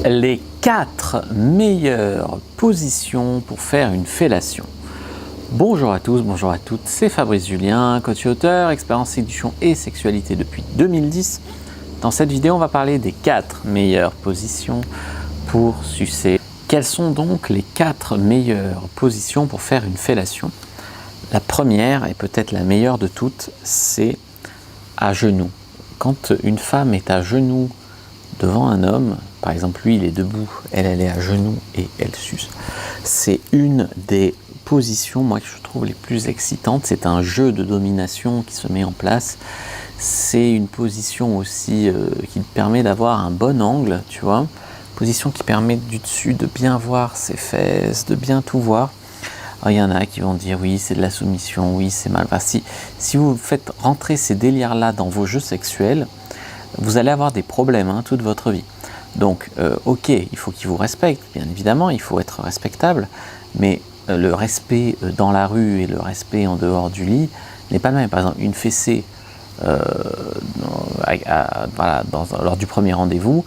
Les 4 meilleures positions pour faire une fellation. Bonjour à tous, bonjour à toutes, c'est Fabrice Julien, coach et auteur, expert en séduction et sexualité depuis 2010. Dans cette vidéo, on va parler des 4 meilleures positions pour sucer. Quelles sont donc les 4 meilleures positions pour faire une fellation? La première, et peut-être la meilleure de toutes, c'est à genoux. Quand une femme est à genoux devant un homme, par exemple lui il est debout, elle est à genoux et elle suce, c'est une des positions moi que je trouve les plus excitantes. C'est un jeu de domination qui se met en place. C'est une position aussi qui permet d'avoir un bon angle, tu vois, position qui permet du dessus de bien voir ses fesses, de bien tout voir. Alors, il y en a qui vont dire oui c'est de la soumission, oui c'est mal. Enfin, si vous faites rentrer ces délires là dans vos jeux sexuels, vous allez avoir des problèmes toute votre vie. Donc ok, il faut qu'ils vous respectent, bien évidemment, il faut être respectable, mais le respect dans la rue et le respect en dehors du lit n'est pas le même. Par exemple, une fessée lors du premier rendez-vous,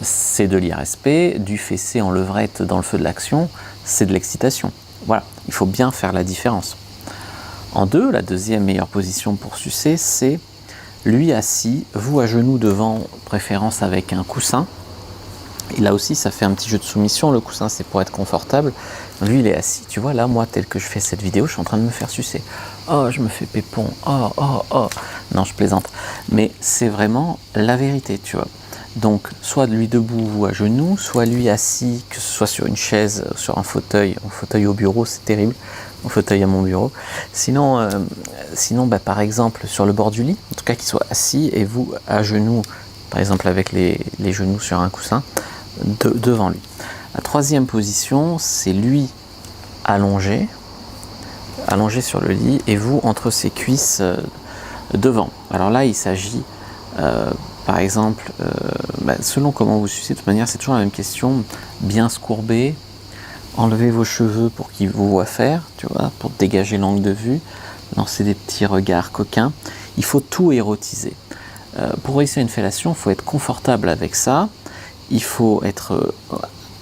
c'est de l'irrespect. Du fessé en levrette dans le feu de l'action, c'est de l'excitation. Voilà, il faut bien faire la différence. En deux, la deuxième meilleure position pour sucer, c'est lui assis, vous à genoux devant, préférence avec un coussin. Et là aussi, ça fait un petit jeu de soumission. Le coussin, c'est pour être confortable. Lui, il est assis. Tu vois, là, moi, tel que je fais cette vidéo, je suis en train de me faire sucer. Oh, je me fais pépon. Oh, oh, oh. Non, je plaisante. Mais c'est vraiment la vérité, tu vois. Donc, soit lui debout, vous à genoux, soit lui assis, que ce soit sur une chaise, sur un fauteuil au bureau, c'est terrible. Mon fauteuil à mon bureau. Sinon, par exemple, sur le bord du lit, en tout cas qu'il soit assis et vous à genoux, par exemple avec les genoux sur un coussin, devant lui. La troisième position, c'est lui allongé sur le lit et vous entre ses cuisses devant. Alors là, il s'agit, par exemple, selon comment vous sucez, de toute manière, c'est toujours la même question, bien se courber, enlevez vos cheveux pour qu'ils vous voient faire, tu vois, pour dégager l'angle de vue, lancer des petits regards coquins. Il faut tout érotiser. Pour réussir une fellation, il faut être confortable avec ça. Il faut être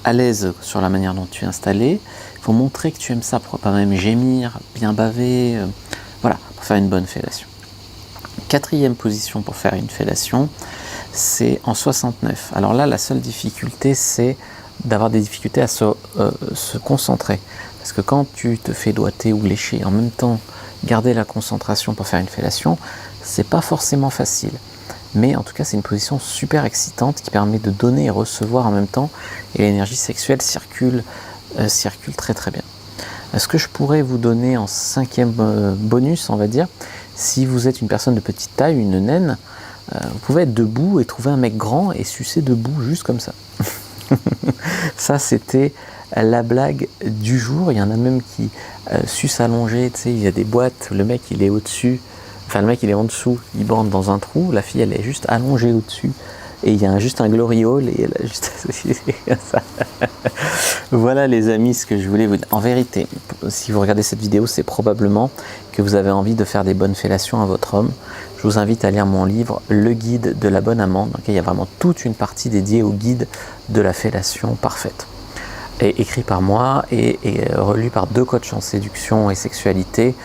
à l'aise sur la manière dont tu es installé. Il faut montrer que tu aimes ça, pourquoi pas même gémir, bien baver, voilà, pour faire une bonne fellation. Quatrième position pour faire une fellation, c'est en 69. Alors là, la seule difficulté, c'est d'avoir des difficultés à se concentrer. Parce que quand tu te fais doigter ou lécher, en même temps, garder la concentration pour faire une fellation, c'est pas forcément facile. Mais en tout cas, c'est une position super excitante qui permet de donner et recevoir en même temps. Et l'énergie sexuelle circule très très bien. Ce que je pourrais vous donner en 5e bonus, on va dire, si vous êtes une personne de petite taille, une naine, vous pouvez être debout et trouver un mec grand et sucer debout, juste comme ça. Ça, c'était la blague du jour. Il y en a même qui sucent allongé, tu sais, il y a des boîtes, le mec il est au-dessus, enfin le mec il est en dessous, il bande dans un trou, la fille elle est juste allongée au-dessus, et il y a juste un glory hole, et elle a juste ça. Voilà les amis, ce que je voulais vous dire. En vérité, si vous regardez cette vidéo, c'est probablement que vous avez envie de faire des bonnes fellations à votre homme. Je vous invite à lire mon livre « Le guide de la bonne amante ». Donc, il y a vraiment toute une partie dédiée au guide de la fellation parfaite. Et écrit par moi et relu par 2 coachs en séduction et sexualité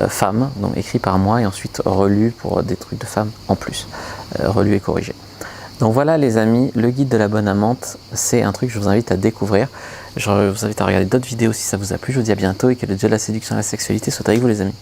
femmes. Donc écrit par moi et ensuite relu pour des trucs de femmes en plus. Relu et corrigé. Donc voilà les amis, le guide de la bonne amante, c'est un truc que je vous invite à découvrir. Je vous invite à regarder d'autres vidéos si ça vous a plu. Je vous dis à bientôt et que le dieu de la séduction et de la sexualité soit avec vous les amis.